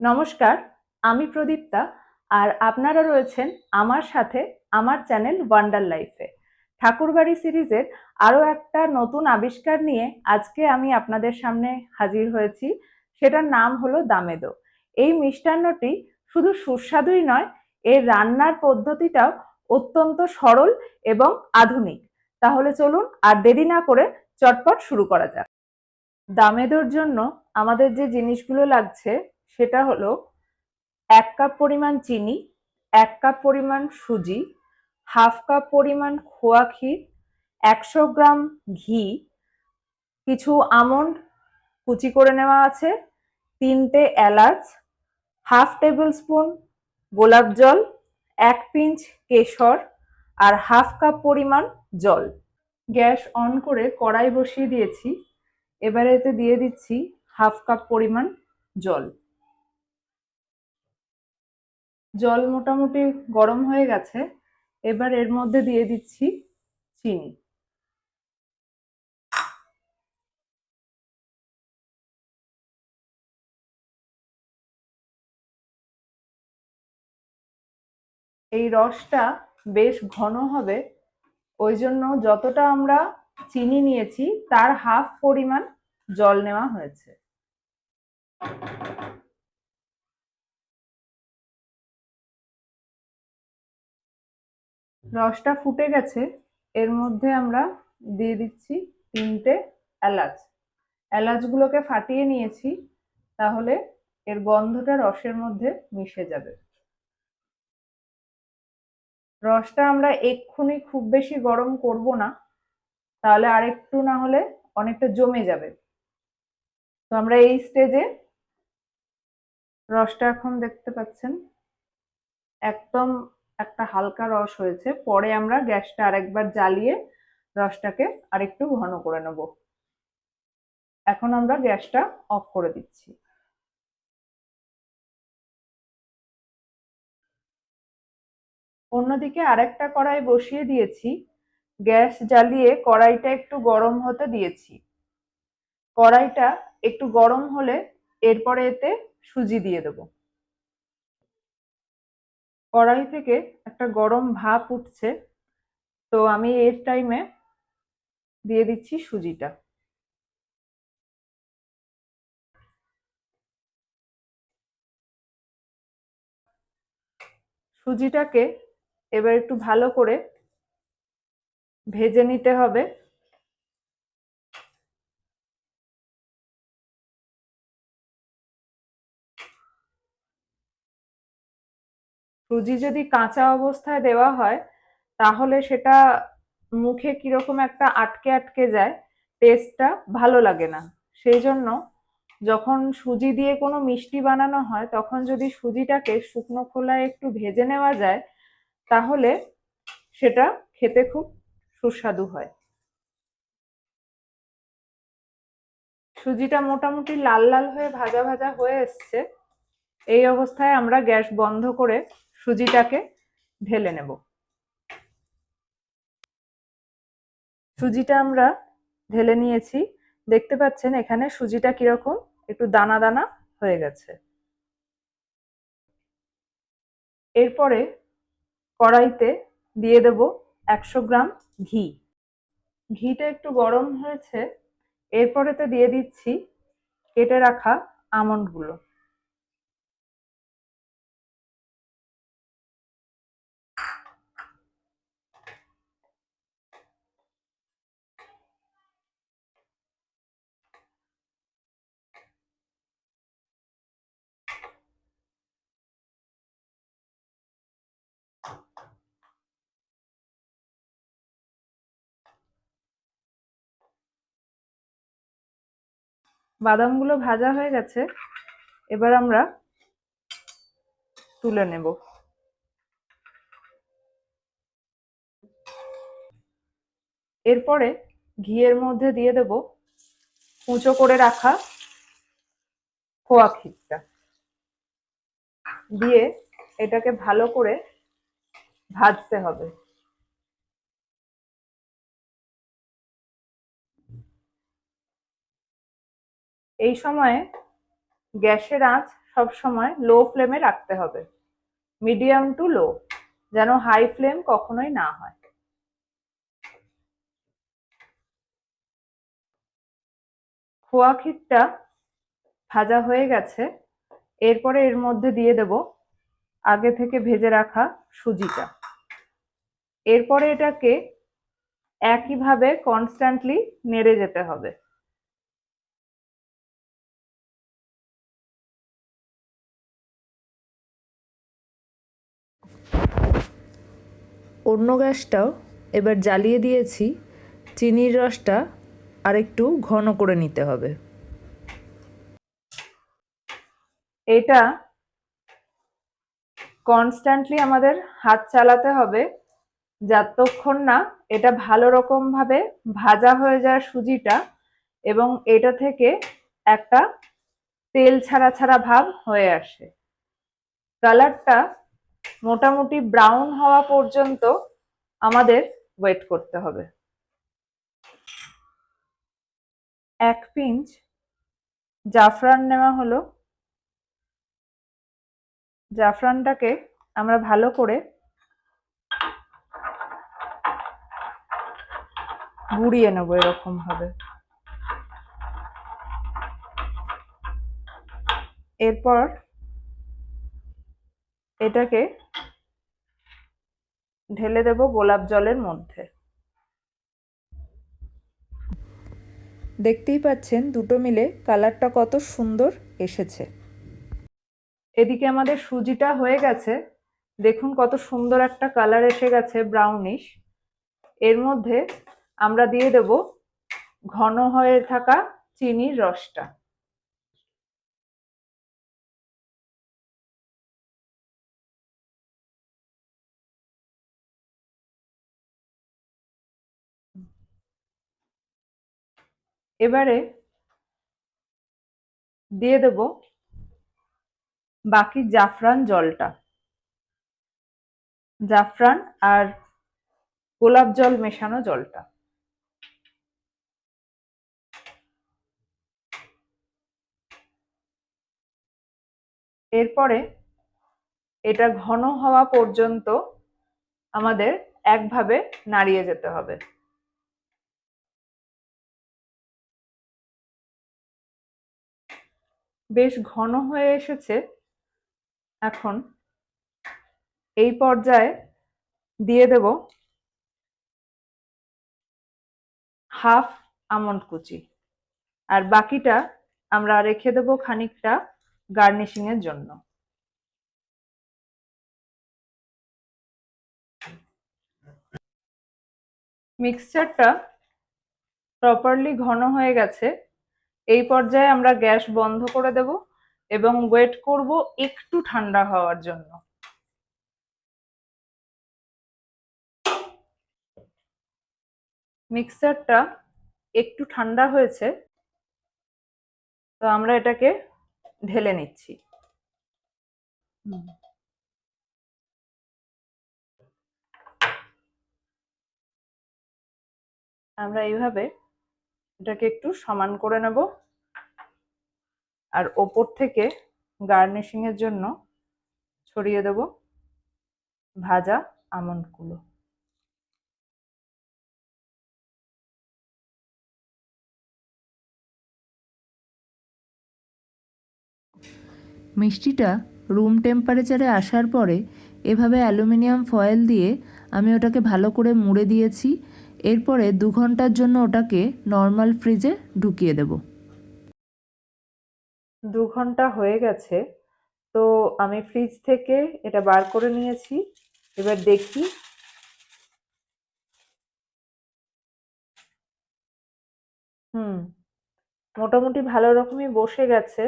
নমস্কার, আমি প্রদীপ্তা আর আপনারা রয়েছেন আমার সাথে আমার চ্যানেল ওয়ান্ডার লাইফে। ঠাকুরবাড়ি সিরিজের আরও একটা নতুন আবিষ্কার নিয়ে আজকে আমি আপনাদের সামনে হাজির হয়েছি। সেটার নাম হলো দামেদো। এই মিষ্টান্নটি শুধু সুস্বাদুই নয়, এর রান্নার পদ্ধতিটাও অত্যন্ত সরল এবং আধুনিক। তাহলে চলুন আর দেরি না করে চটপট শুরু করা যাক। দামেদোর জন্য আমাদের যে জিনিসগুলো লাগছে সেটা হলো 1 কাপ পরিমাণ চিনি, 1 কাপ পরিমাণ সুজি, হাফ কাপ পরিমাণ খোয়া ক্ষীর, 100 গ্রাম ঘি, কিছু আমন্ড কুচি করে নেওয়া আছে, 3টে এলাচ, হাফ টেবিল স্পুন গোলাপ জল, 1 পিঞ্চ কেশর আর হাফ কাপ পরিমাণ জল। গ্যাস অন করে কড়াই বসিয়ে দিয়েছি। এবারে এতে দিয়ে দিচ্ছি হাফ কাপ পরিমাণ জল। জল মোটামুটি গরম হয়ে গেছে। এবার এর মধ্যে দিয়ে দিচ্ছি চিনি। এই রসটা বেশ ঘন হবে, ওই জন্য যতটা আমরা চিনি নিয়েছি তার হাফ পরিমাণ জল নেওয়া হয়েছে। রসটা ফুটে গেছে। এর মধ্যে আমরা দিয়ে দিচ্ছি 3টে এলাচ। এলাচগুলোকে ফাটিয়ে নিয়েছি, তাহলে এর গন্ধটা রসের মধ্যে মিশে যাবে। রসটা আমরা এক্ষুনি খুব বেশি গরম করব না, তাহলে আরেকটু না হলে অনেকটা জমে যাবে। তো আমরা এই স্টেজে রসটা এখন দেখতে পাচ্ছেন একদম একটা হালকা রস হয়েছে। পরে আমরা গ্যাসটা আরেকবার জ্বালিয়ে রসটাকে আরেকটু ঘন করে নেব। এখন আমরা গ্যাসটা অফ করে দিচ্ছি। অন্যদিকে আরেকটা কড়াই বসিয়ে দিয়েছি। গ্যাস জ্বালিয়ে কড়াইটা একটু গরম হতে দিয়েছি। কড়াইটা একটু গরম হলে এরপরে এতে সুজি দিয়ে দেব। কড়াই থেকে একটা গরম ভাপ উঠছে, তো আমি এই টাইমে দিয়ে দিচ্ছি সুজিটা। সুজিটাকে এবার একটু ভালো করে ভেজে নিতে হবে। সুজি যদি কাঁচা অবস্থায় দেওয়া হয় তাহলে সেটা মুখে কিরকম একটা আটকে আটকে যায়, টেস্টটা ভালো লাগে না। সেই জন্য যখন সুজি দিয়ে কোনো মিষ্টি বানানো হয় তখন যদি সুজিটাকে শুকনো খোলায় একটু ভেজে নেওয়া যায় তাহলে সেটা খেতে খুব সুস্বাদু হয়। সুজিটা মোটামুটি লাল লাল হয়ে ভাজা ভাজা হয়ে এসছে। এই অবস্থায় আমরা গ্যাস বন্ধ করে সুজিটাকে ঢেলে নেব। সুজিটা আমরা ঢেলে নিয়েছি। দেখতে পাচ্ছেন এখানে সুজিটা কিরকম একটু দানা দানা হয়ে গেছে। এরপরে কড়াইতে দিয়ে দেব 100 গ্রাম ঘি। ঘিটা একটু গরম হয়েছে। এরপরেতে দিয়ে দিচ্ছি কেটে রাখা আমন্ডগুলো। বাদামগুলো ভাজা হয়ে গেছে। এবার আমরা তুলে নেব। এরপরে ঘিয়ের মধ্যে দিয়ে দেব কুচো করে রাখা খোয়া ক্ষীরটা, দিয়ে এটাকে ভালো করে ভাজতে হবে। এই সময়ে গ্যাসের আঁচ সব সময় লো ফ্লেমে রাখতে হবে, মিডিয়াম টু লো, যেন হাই ফ্লেম কখনোই না হয়। খোয়া ক্ষীরটা ভাজা হয়ে গেছে। এরপরে এর মধ্যে দিয়ে দেব আগে থেকে ভেজে রাখা সুজিটা। এরপরে এটাকে একইভাবে কনস্ট্যান্টলি নেড়ে যেতে হবে। অন্য গ্যাসটাও এবার জ্বালিয়ে দিয়েছি। চিনির রসটা আরেকটু ঘন করে নিতে হবে। এটা কনস্ট্যান্টলি আমাদের হাত চালাতে হবে যতক্ষণ না এটা ভালো রকম ভাবে ভাজা হয়ে যায় সুজিটা, এবং এটা থেকে একটা তেল ছাড়া ছাড়া ভাব হয়ে আসে। কালারটা মোটামুটি ব্রাউন হওয়া পর্যন্ত আমাদের ওয়েট করতে হবে। 1 পিঞ্চ জাফরান নেওয়া হলো। জাফরানটাকে আমরা ভালো করে গুঁড়িয়ে নেবো এরকম ভাবে। এরপর এটাকে ঢেলে দেব গোলাপ জলের মধ্যে। দেখতেই পাচ্ছেন দুটো মিলে কালারটা কত সুন্দর এসেছে। এদিকে আমাদের সুজিটা হয়ে গেছে, দেখুন কত সুন্দর একটা কালার এসে গেছে, ব্রাউনিশ। এর মধ্যে আমরা দিয়ে দেব ঘন হয়ে থাকা চিনির রসটা। এবারে দিয়ে দেব বাকি জাফরান জলটা, জাফরান আর গোলাপ জল মেশানো জলটা। এরপরে এটা ঘন হওয়া পর্যন্ত আমাদের একভাবে নাড়িয়ে যেতে হবে। বেশ ঘন হয়ে এসেছে। এখন এই পর্যায়ে দিয়ে দেব হাফ আমন্ড কুচি, আর বাকিটা আমরা রেখে দেব খানিকটা গার্নিশিং এর জন্য। মিক্সচারটা প্রপারলি ঘন হয়ে গেছে। এই পর্যায়ে আমরা গ্যাস বন্ধ করে দেব এবং ওয়েট করব একটু ঠান্ডা হওয়ার জন্য। মিক্সচারটা একটু ঠান্ডা হয়েছে, তো আমরা এটাকে ঢেলে নিচ্ছি। আমরা এইভাবে এটাকে একটু সমান করে নেব, আর ওপর থেকে গার্নিশিং এর জন্য ছড়িয়ে দেব ভাজা আমন্ডগুলো। মিষ্টিটা রুম টেম্পারেচারে আসার পরে এভাবে অ্যালুমিনিয়াম ফয়েল দিয়ে আমি ওটাকে ভালো করে মুড়ে দিয়েছি। এরপরে 2 ঘন্টার জন্য ওটাকে নর্মাল ফ্রিজে ঢুকিয়ে দেব। 2 ঘন্টা হয়ে গেছে, তো আমি ফ্রিজ থেকে এটা বার করে নিয়েছি। এবার দেখি। মোটামুটি ভালো রকমই বসে গেছে।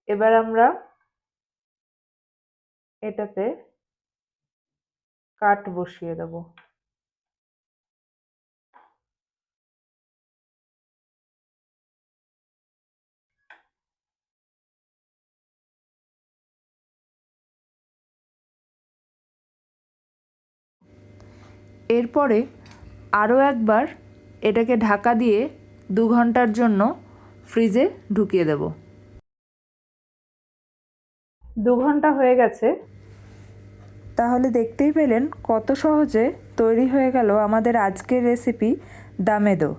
এবার আমরা এটাতে কাট বসিয়ে দেব। এরপরে আরও একবার এটাকে ঢাকা দিয়ে 2 ঘন্টার জন্য ফ্রিজে ঢুকিয়ে দেব। 2 ঘন্টা হয়ে গেছে। তাহলে দেখতেই পেলেন কত সহজে তৈরি হয়ে গেল আমাদের আজকের রেসিপি দামেদো।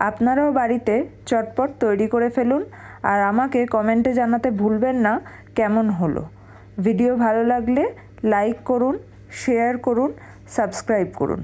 আপনারাও বাড়িতে চটপট তৈরি করে ফেলুন আর আমাকে কমেন্টে জানাতে ভুলবেন না কেমন হলো। ভিডিও ভালো লাগলে লাইক করুন, শেয়ার করুন, সাবস্ক্রাইব করুন।